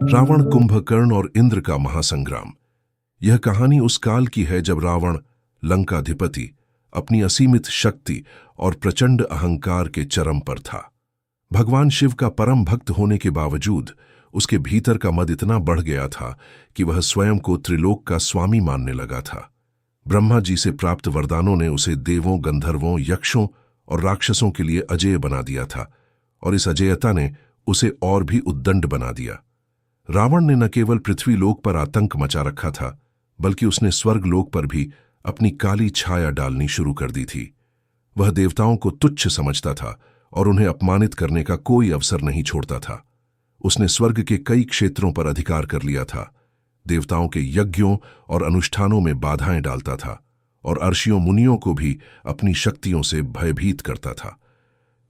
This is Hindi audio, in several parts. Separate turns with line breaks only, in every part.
रावण, कुंभकर्ण और इंद्र का महासंग्राम। यह कहानी उस काल की है जब रावण, लंकाधिपति, अपनी असीमित शक्ति और प्रचंड अहंकार के चरम पर था। भगवान शिव का परम भक्त होने के बावजूद उसके भीतर का मद इतना बढ़ गया था कि वह स्वयं को त्रिलोक का स्वामी मानने लगा था। ब्रह्मा जी से प्राप्त वरदानों ने उसे देवों, गंधर्वों, यक्षों और राक्षसों के लिए अजेय बना दिया था, और इस अजेयता ने उसे और भी उद्दंड बना दिया। रावण ने न केवल पृथ्वीलोक पर आतंक मचा रखा था, बल्कि उसने स्वर्गलोक पर भी अपनी काली छाया डालनी शुरू कर दी थी। वह देवताओं को तुच्छ समझता था और उन्हें अपमानित करने का कोई अवसर नहीं छोड़ता था। उसने स्वर्ग के कई क्षेत्रों पर अधिकार कर लिया था, देवताओं के यज्ञों और अनुष्ठानों में बाधाएं डालता था और अर्षियों मुनियों को भी अपनी शक्तियों से भयभीत करता था।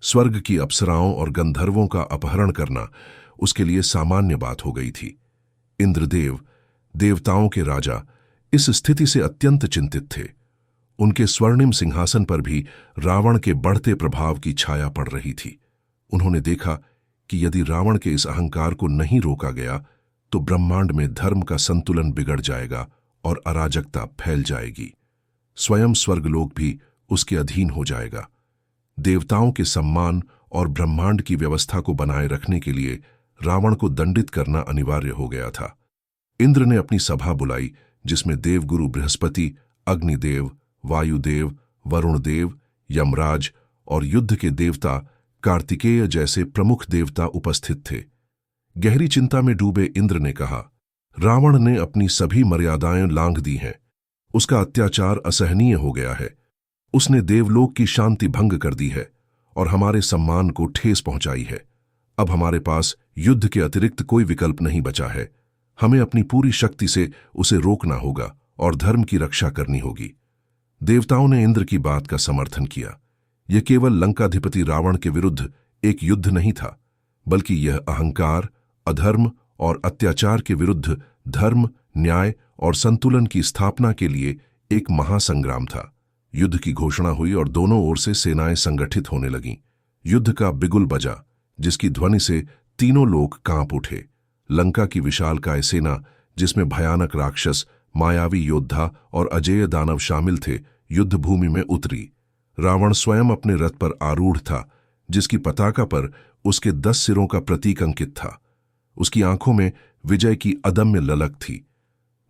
स्वर्ग की अप्सराओं और गंधर्वों का अपहरण करना उसके लिए सामान्य बात हो गई थी। इंद्रदेव, देवताओं के राजा, इस स्थिति से अत्यंत चिंतित थे। उनके स्वर्णिम सिंहासन पर भी रावण के बढ़ते प्रभाव की छाया पड़ रही थी। उन्होंने देखा कि यदि रावण के इस अहंकार को नहीं रोका गया तो ब्रह्मांड में धर्म का संतुलन बिगड़ जाएगा और अराजकता फैल जाएगी। स्वयं स्वर्गलोक भी उसके अधीन हो जाएगा। देवताओं के सम्मान और ब्रह्मांड की व्यवस्था को बनाए रखने के लिए रावण को दंडित करना अनिवार्य हो गया था। इंद्र ने अपनी सभा बुलाई, जिसमें देवगुरु बृहस्पति, अग्निदेव, वायुदेव, वरुणदेव, यमराज और युद्ध के देवता कार्तिकेय जैसे प्रमुख देवता उपस्थित थे। गहरी चिंता में डूबे इंद्र ने कहा, रावण ने अपनी सभी मर्यादाएं लांघ दी हैं। उसका अत्याचार असहनीय हो गया है। उसने देवलोक की शांति भंग कर दी है और हमारे सम्मान को ठेस पहुंचाई है। अब हमारे पास युद्ध के अतिरिक्त कोई विकल्प नहीं बचा है। हमें अपनी पूरी शक्ति से उसे रोकना होगा और धर्म की रक्षा करनी होगी। देवताओं ने इंद्र की बात का समर्थन किया। यह केवल लंकाधिपति रावण के विरुद्ध एक युद्ध नहीं था, बल्कि यह अहंकार, अधर्म और अत्याचार के विरुद्ध धर्म, न्याय और संतुलन की स्थापना के लिए एक महासंग्राम था। युद्ध की घोषणा हुई और दोनों ओर से सेनाएं संगठित होने लगीं। युद्ध का बिगुल बजा, जिसकी ध्वनि से तीनों लोग कांप उठे। लंका की विशालकाय सेना, जिसमें भयानक राक्षस, मायावी योद्धा और अजेय दानव शामिल थे, युद्ध भूमि में उतरी। रावण स्वयं अपने रथ पर आरूढ़ था, जिसकी पताका पर उसके 10 सिरों का प्रतीक अंकित था। उसकी आंखों में विजय की अदम्य ललक थी।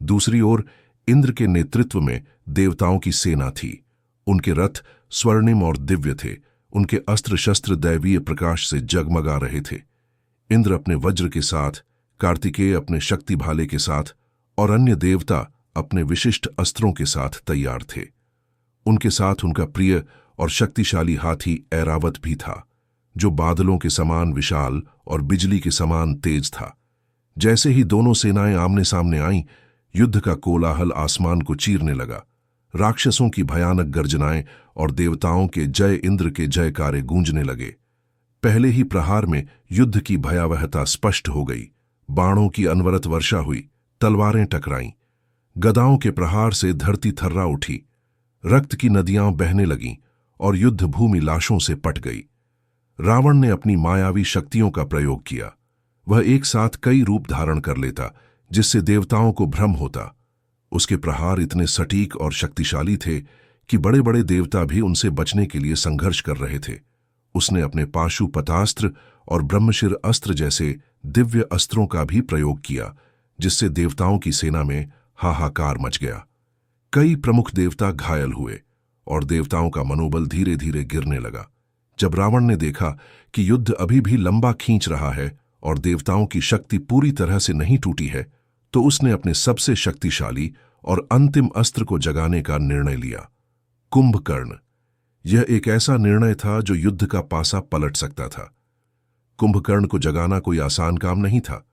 दूसरी ओर इंद्र के नेतृत्व में देवताओं की सेना थी। उनके रथ स्वर्णिम और दिव्य थे। उनके अस्त्र शस्त्र दैवीय प्रकाश से जगमगा रहे थे। इंद्र अपने वज्र के साथ, कार्तिकेय अपने शक्ति भाले के साथ और अन्य देवता अपने विशिष्ट अस्त्रों के साथ तैयार थे। उनके साथ उनका प्रिय और शक्तिशाली हाथी ऐरावत भी था, जो बादलों के समान विशाल और बिजली के समान तेज था। जैसे ही दोनों सेनाएं आमने सामने आईं, युद्ध का कोलाहल आसमान को चीरने लगा। राक्षसों की भयानक गर्जनाएं और देवताओं के जय इंद्र के जयकारे गूंजने लगे। पहले ही प्रहार में युद्ध की भयावहता स्पष्ट हो गई। बाणों की अनवरत वर्षा हुई, तलवारें टकराईं। गदाओं के प्रहार से धरती थर्रा उठी। रक्त की नदियां बहने लगीं और युद्ध भूमि लाशों से पट गई। रावण ने अपनी मायावी शक्तियों का प्रयोग किया। वह एक साथ कई रूप धारण कर लेता, जिससे देवताओं को भ्रम होता। उसके प्रहार इतने सटीक और शक्तिशाली थे कि बड़े बड़े देवता भी उनसे बचने के लिए संघर्ष कर रहे थे। उसने अपने पाशुपतास्त्र और ब्रह्मशिर अस्त्र जैसे दिव्य अस्त्रों का भी प्रयोग किया, जिससे देवताओं की सेना में हाहाकार मच गया। कई प्रमुख देवता घायल हुए और देवताओं का मनोबल धीरे धीरे गिरने लगा। जब रावण ने देखा कि युद्ध अभी भी लंबा खींच रहा है और देवताओं की शक्ति पूरी तरह से नहीं टूटी है, तो उसने अपने सबसे शक्तिशाली और अंतिम अस्त्र को जगाने का निर्णय लिया, कुंभकर्ण। यह एक ऐसा निर्णय था जो युद्ध का पासा पलट सकता था। कुंभकर्ण को जगाना कोई आसान काम नहीं था।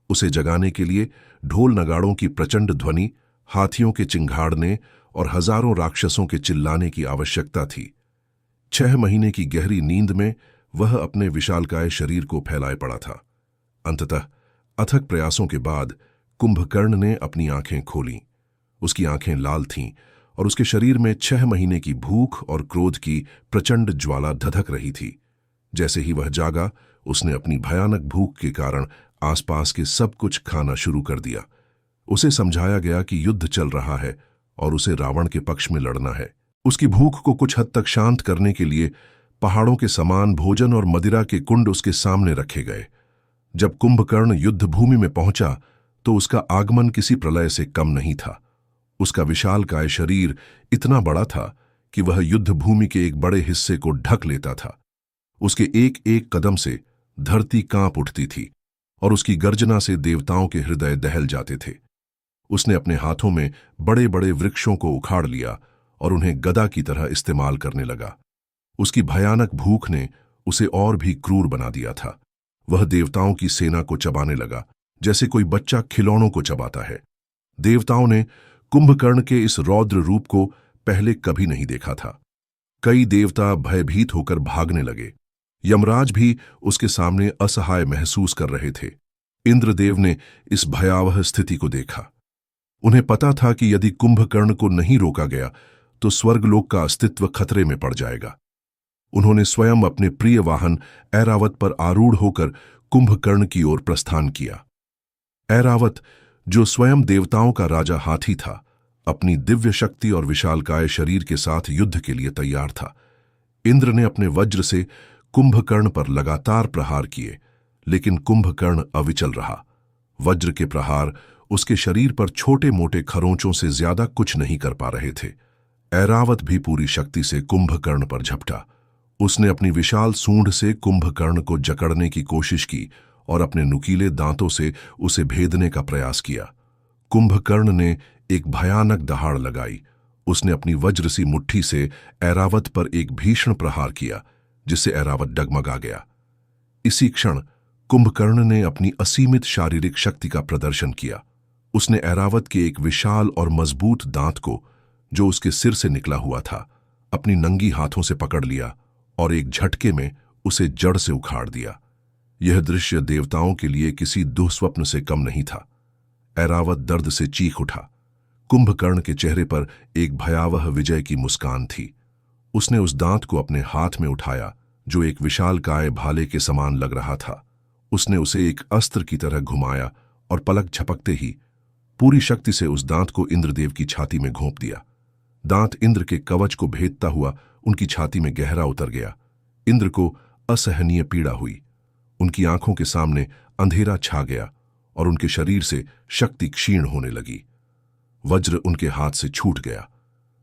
उसे जगाने के लिए ढोल नगाड़ों की प्रचंड ध्वनि, हाथियों के चिंघाड़ने और हजारों राक्षसों के चिल्लाने की आवश्यकता थी। 6 महीने की गहरी नींद में वह अपने विशालकाय शरीर को फैलाए पड़ा था। अंततः अथक प्रयासों के बाद कुंभकर्ण ने अपनी आंखें खोलीं। उसकी आंखें लाल थीं और उसके शरीर में 6 महीने की भूख और क्रोध की प्रचंड ज्वाला धधक रही थी। जैसे ही वह जागा, उसने अपनी भयानक भूख के कारण आसपास के सब कुछ खाना शुरू कर दिया। उसे समझाया गया कि युद्ध चल रहा है और उसे रावण के पक्ष में लड़ना है। उसकी भूख को कुछ हद तक शांत करने के लिए पहाड़ों के समान भोजन और मदिरा के कुंड उसके सामने रखे गए। जब कुंभकर्ण युद्ध भूमि में पहुंचा तो उसका आगमन किसी प्रलय से कम नहीं था। उसका विशालकाय शरीर इतना बड़ा था कि वह युद्ध भूमि के एक बड़े हिस्से को ढक लेता था। उसके एक एक कदम से धरती कांप उठती थी और उसकी गर्जना से देवताओं के हृदय दहल जाते थे। उसने अपने हाथों में बड़े बड़े वृक्षों को उखाड़ लिया और उन्हें गदा की तरह इस्तेमाल करने लगा। उसकी भयानक भूख ने उसे और भी क्रूर बना दिया था। वह देवताओं की सेना को चबाने लगा जैसे कोई बच्चा खिलौनों को चबाता है। देवताओं ने कुंभकर्ण के इस रौद्र रूप को पहले कभी नहीं देखा था। कई देवता भयभीत होकर भागने लगे। यमराज भी उसके सामने असहाय महसूस कर रहे थे। इंद्रदेव ने इस भयावह स्थिति को देखा। उन्हें पता था कि यदि कुंभकर्ण को नहीं रोका गया तो स्वर्गलोक का अस्तित्व खतरे में पड़ जाएगा। उन्होंने स्वयं अपने प्रिय वाहन ऐरावत पर आरूढ़ होकर कुंभकर्ण की ओर प्रस्थान किया। ऐरावत, जो स्वयं देवताओं का राजा हाथी था, अपनी दिव्य शक्ति और विशालकाय शरीर के साथ युद्ध के लिए तैयार था। इंद्र ने अपने वज्र से कुंभकर्ण पर लगातार प्रहार किए, लेकिन कुंभकर्ण अविचल रहा। वज्र के प्रहार उसके शरीर पर छोटे मोटे खरोंचों से ज्यादा कुछ नहीं कर पा रहे थे। ऐरावत भी पूरी शक्ति से कुंभकर्ण पर झपटा। उसने अपनी विशाल सूंड से कुंभकर्ण को जकड़ने की कोशिश की और अपने नुकीले दांतों से उसे भेदने का प्रयास किया। कुंभकर्ण ने एक भयानक दहाड़ लगाई। उसने अपनी वज्रसी मुट्ठी से ऐरावत पर एक भीषण प्रहार किया, जिससे ऐरावत डगमगा गया। इसी क्षण कुंभकर्ण ने अपनी असीमित शारीरिक शक्ति का प्रदर्शन किया। उसने ऐरावत के एक विशाल और मजबूत दांत को, जो उसके सिर से निकला हुआ था, अपनी नंगी हाथों से पकड़ लिया और एक झटके में उसे जड़ से उखाड़ दिया। यह दृश्य देवताओं के लिए किसी दुःस्वप्न से कम नहीं था। ऐरावत दर्द से चीख उठा। कुंभकर्ण के चेहरे पर एक भयावह विजय की मुस्कान थी। उसने उस दांत को अपने हाथ में उठाया, जो एक विशालकाय भाले के समान लग रहा था। उसने उसे एक अस्त्र की तरह घुमाया और पलक झपकते ही पूरी शक्ति से उस दांत को इंद्रदेव की छाती में घोंप दिया। दांत इंद्र के कवच को भेदता हुआ उनकी छाती में गहरा उतर गया। इंद्र को असहनीय पीड़ा हुई। उनकी आंखों के सामने अंधेरा छा गया और उनके शरीर से शक्ति क्षीण होने लगी। वज्र उनके हाथ से छूट गया।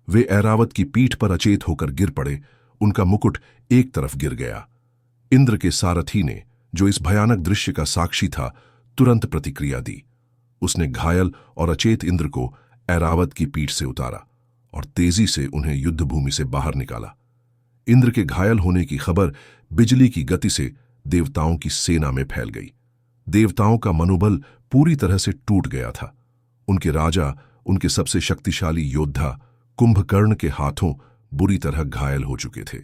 वे ऐरावत की पीठ पर अचेत होकर गिर पड़े। उनका मुकुट एक तरफ गिर गया। इंद्र के सारथी ने, जो इस भयानक दृश्य का साक्षी था, तुरंत प्रतिक्रिया दी। उसने घायल और अचेत इंद्र को ऐरावत की पीठ से उतारा और तेजी से उन्हें युद्धभूमि से बाहर निकाला। इंद्र के घायल होने की खबर बिजली की गति से देवताओं की सेना में फैल गई। देवताओं का मनोबल पूरी तरह से टूट गया था। उनके राजा, उनके सबसे शक्तिशाली योद्धा कुंभकर्ण के हाथों बुरी तरह घायल हो चुके थे।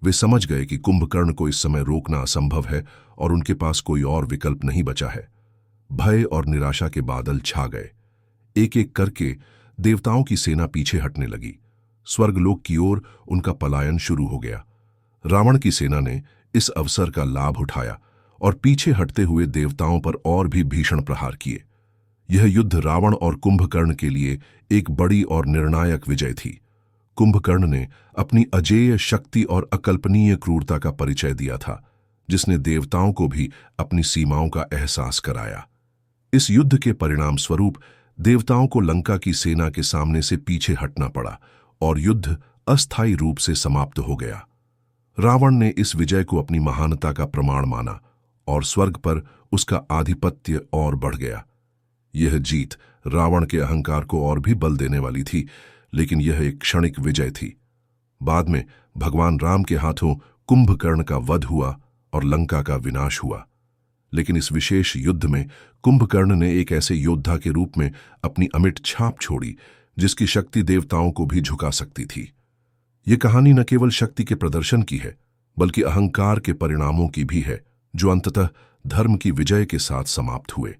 वे समझ गए कि कुंभकर्ण को इस समय रोकना असंभव है और उनके पास कोई और विकल्प नहीं बचा है। भय और निराशा के बादल छा गए। एक एक करके देवताओं की सेना पीछे हटने लगी। स्वर्गलोक की ओर उनका पलायन शुरू हो गया। रावण की सेना ने इस अवसर का लाभ उठाया और पीछे हटते हुए देवताओं पर और भी भीषण प्रहार किए। यह युद्ध रावण और कुंभकर्ण के लिए एक बड़ी और निर्णायक विजय थी। कुंभकर्ण ने अपनी अजेय शक्ति और अकल्पनीय क्रूरता का परिचय दिया था, जिसने देवताओं को भी अपनी सीमाओं का एहसास कराया। इस युद्ध के परिणाम स्वरूप देवताओं को लंका की सेना के सामने से पीछे हटना पड़ा और युद्ध अस्थायी रूप से समाप्त हो गया। रावण ने इस विजय को अपनी महानता का प्रमाण माना और स्वर्ग पर उसका आधिपत्य और बढ़ गया। यह जीत रावण के अहंकार को और भी बल देने वाली थी, लेकिन यह एक क्षणिक विजय थी। बाद में भगवान राम के हाथों कुंभकर्ण का वध हुआ और लंका का विनाश हुआ। लेकिन इस विशेष युद्ध में कुंभकर्ण ने एक ऐसे योद्धा के रूप में अपनी अमिट छाप छोड़ी, जिसकी शक्ति देवताओं को भी झुका सकती थी। यह कहानी न केवल शक्ति के प्रदर्शन की है, बल्कि अहंकार के परिणामों की भी है, जो अंततः धर्म की विजय के साथ समाप्त हुए।